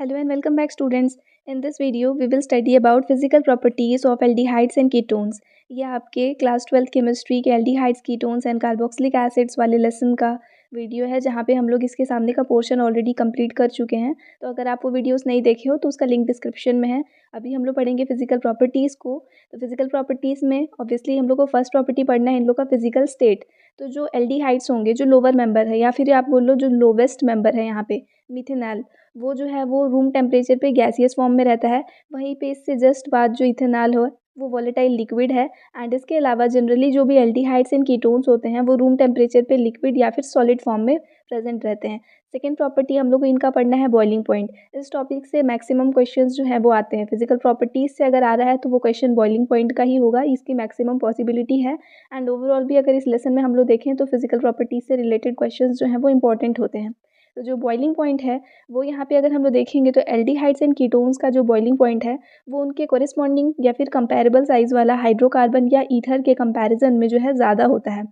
Hello and welcome back students. In this video we will study about physical properties of aldehydes and ketones. यह आपके class 12 chemistry के aldehydes ketones and carboxylic acids वाले lesson का video है जहाँ पे हम लोग इसके सामने का पोर्शन ऑलरेडी कंप्लीट कर चुके हैं। तो अगर आप वो वीडियोस नहीं देखे हो तो उसका लिंक डिस्क्रिप्शन में है। अभी हम लोग पढ़ेंगे फिजिकल प्रॉपर्टीज़ को। तो फिजिकल प्रॉपर्टीज़ में ऑब्वियसली हम लोग को फर्स्ट प्रॉपर्टी पढ़ना है इन लोग का फिजिकल स्टेट। तो जो एल्डिहाइड्स होंगे जो लोअर मेंबर है या फिर आप बोल लो जो लोवेस्ट मेंबर है यहाँ पे मिथेनॉल, वो जो है वो रूम टेम्परेचर पे गैसियस फॉर्म में रहता है। वहीं पे इससे जस्ट बाद जो इथेनॉल हो वो वॉलेटाइल लिक्विड है। एंड इसके अलावा जनरली जो भी एल्डिहाइड्स एंड कीटोन्स होते हैं वो रूम टेम्परेचर पे लिक्विड या फिर सॉलिड फॉर्म में प्रेजेंट रहते हैं। सेकेंड प्रॉपर्टी हम लोग को इनका पढ़ना है बॉइलिंग पॉइंट। इस टॉपिक से मैक्सिमम क्वेश्चंस जो है वो आते हैं। फिजिकल प्रॉपर्टीज़ से अगर आ रहा है तो वो क्वेश्चन बॉइलिंग पॉइंट का ही होगा, इसकी मैक्सिमम पॉसिबिलिटी है। एंड ओवरऑल भी अगर इस लेसन में हम लोग देखें तो फिजिकल प्रॉपर्टीज़ से रिलेटेड क्वेश्चंस जो हैं वो इंपॉर्टेंट होते हैं। तो जो बॉइलिंग पॉइंट है वो यहाँ पे अगर हम लोग देखेंगे तो एल्डिहाइड्स एंड कीटोन्स का जो बॉइलिंग पॉइंट है वो उनके कोरिस्पॉन्डिंग या फिर कंपैरेबल साइज़ वाला हाइड्रोकार्बन या ईथर के कंपैरिजन में जो है ज़्यादा होता है।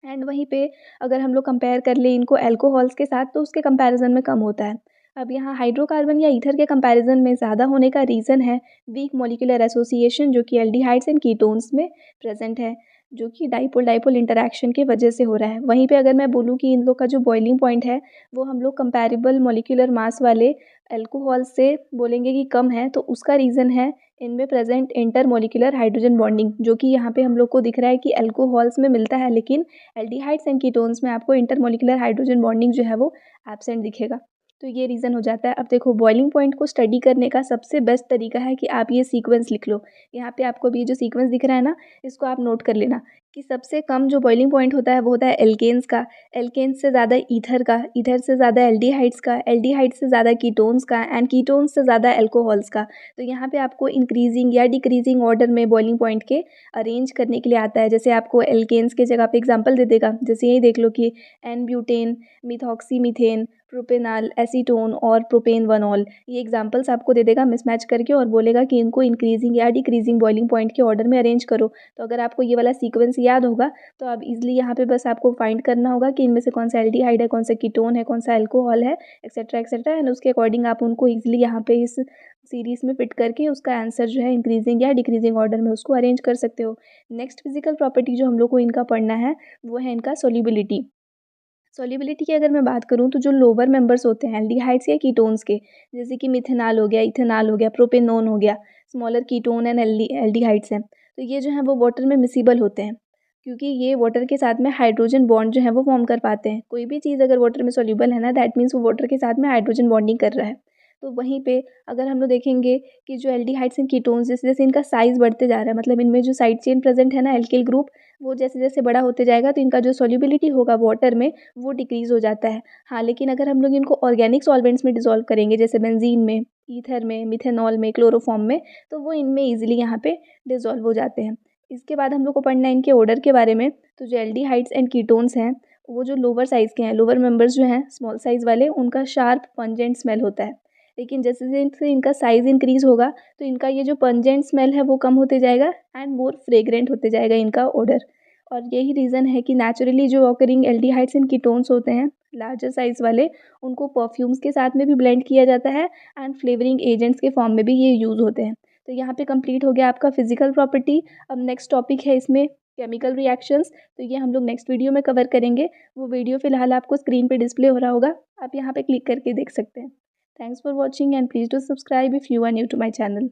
एंड वहीं पे अगर हम लोग कंपेयर कर लें इनको अल्कोहल्स के साथ तो उसके कंपैरिजन में कम होता है। अब यहाँ हाइड्रोकार्बन या ईथर के कंपैरिजन में ज़्यादा होने का रीज़न है वीक मॉलिक्यूलर एसोसिएशन जो कि एल्डिहाइड्स एंड कीटोन्स में प्रेजेंट है, जो कि डाइपोल डाइपोल इंटरैक्शन की वजह से हो रहा है। वहीं पे अगर मैं बोलूँ कि इन लोग का जो बॉइलिंग पॉइंट है वो हम लोग कंपैरेबल मॉलिक्यूलर मास वाले अल्कोहल से बोलेंगे कि कम है, तो उसका रीज़न है इनमें प्रेजेंट इंटरमॉलिक्यूलर हाइड्रोजन बॉन्डिंग, जो कि यहाँ पे हम लोग को दिख रहा है कि अल्कोहल्स में मिलता है लेकिन एल्डिहाइड्स एंड कीटोन्स में आपको इंटरमॉलिक्यूलर हाइड्रोजन बॉन्डिंग जो है वो एब्सेंट दिखेगा। तो ये रीज़न हो जाता है। अब देखो बॉइलिंग पॉइंट को स्टडी करने का सबसे बेस्ट तरीका है कि आप ये सीक्वेंस लिख लो। यहाँ पे आपको अभी जो सीक्वेंस दिख रहा है ना, इसको आप नोट कर लेना कि सबसे कम जो बॉइलिंग पॉइंट होता है वो होता है एल्केन्स का, एल्केन्स से ज़्यादा ईथर का, ईथर से ज़्यादा एल्डिहाइड्स का, एल्डिहाइड्स से ज़्यादा कीटोन्स का एंड कीटोन्स से ज़्यादा अल्कोहल्स का। तो यहाँ पे आपको इंक्रीजिंग या डिक्रीजिंग ऑर्डर में बॉइलिंग पॉइंट के अरेंज करने के लिए आता है। जैसे आपको एल्केन्स के जगह पे एग्जांपल दे देगा, जैसे यही देख लो कि N butane, methoxy methane, propanol, acetone और प्रोपेन वनॉल, ये एग्जांपल्स आपको दे देगा मिसमैच करके और बोलेगा कि इनको इंक्रीजिंग या डिक्रीजिंग बॉइलिंग पॉइंट के ऑर्डर में अरेंज करो। तो अगर आपको ये वाला सीक्वेंस याद होगा तो आप इजीली यहाँ पे बस आपको फाइंड करना होगा कि इनमें से कौन सा एल्डिहाइड है, कौन सा कीटोन है, कौन सा अल्कोहल है, एक्सेट्रा एक्सेट्रा। एंड उसके अकॉर्डिंग आप उनको इजीली यहाँ पे इस सीरीज़ में फिट करके उसका आंसर जो है इंक्रीजिंग या डिक्रीजिंग ऑर्डर में उसको अरेंज कर सकते हो। नेक्स्ट फिजिकल प्रॉपर्टी जो हम लोग को इनका पढ़ना है वो है इनका सोल्यूबिलिटी। सॉल्युबिलिटी की अगर मैं बात करूँ तो जो लोअर मेंबर्स होते हैं एल्डिहाइड्स या कीटोन्स के, जैसे कि मिथेनॉल हो गया, इथेनॉल हो गया, प्रोपेनोन हो गया, स्मॉलर कीटोन एंड एल्डिहाइड्स हैं, तो ये जो है वो वाटर में मिसिबल होते हैं क्योंकि ये वाटर के साथ में हाइड्रोजन बॉन्ड जो है वो फॉर्म कर पाते हैं। कोई भी चीज़ अगर वाटर में सॉल्युबल है ना, दैट मीन्स वो वाटर के साथ में हाइड्रोजन बॉन्डिंग कर रहा है। तो वहीं पे अगर हम लोग देखेंगे कि जो एल्डिहाइड्स एंड कीटोन्स जैसे जैसे इनका साइज़ बढ़ते जा रहा है, मतलब इनमें जो साइड चेन प्रेजेंट है ना एल्किल ग्रुप, वो जैसे जैसे बड़ा होते जाएगा तो इनका जो सॉल्युबिलिटी होगा वाटर में वो डिक्रीज़ हो जाता है। हाँ, लेकिन अगर हम लोग इनको ऑर्गेनिक सॉल्वेंट्स में डिसॉल्व करेंगे जैसे बेंजीन में, ईथर में, मिथेनॉल में, क्लोरोफॉर्म में, तो वो इनमें ईजिली यहाँ पे डिसॉल्व हो जाते हैं। इसके बाद हम लोग को पढ़ना है इनके ऑर्डर के बारे में। तो जो एल्डिहाइड्स एंड कीटोन्स हैं वो जो लोअर साइज़ के हैं, लोअर मेंबर्स जो हैं स्मॉल साइज़ वाले, उनका शार्प पंजेंट स्मेल होता है। लेकिन जैसे जैसे इनका साइज़ इंक्रीज़ होगा तो इनका ये जो पंजेंट स्मेल है वो कम होते जाएगा एंड मोर फ्रेग्रेंट होते जाएगा इनका ऑर्डर। और यही रीज़न है कि नेचुरली जो ऑकरिंग एल्डिहाइड्स एंड कीटोन्स होते हैं लार्जर साइज़ वाले, उनको परफ्यूम्स के साथ में भी ब्लेंड किया जाता है एंड फ्लेवरिंग एजेंट्स के फॉर्म में भी ये यूज़ होते हैं। तो यहाँ पे कंप्लीट हो गया आपका फिजिकल प्रॉपर्टी। अब नेक्स्ट टॉपिक है इसमें केमिकल रिएक्शंस, तो ये हम लोग नेक्स्ट वीडियो में कवर करेंगे। वो वीडियो फ़िलहाल आपको स्क्रीन पे डिस्प्ले हो रहा होगा, आप यहाँ पे क्लिक करके देख सकते हैं। Thanks for watching and please do subscribe if you are new to my channel.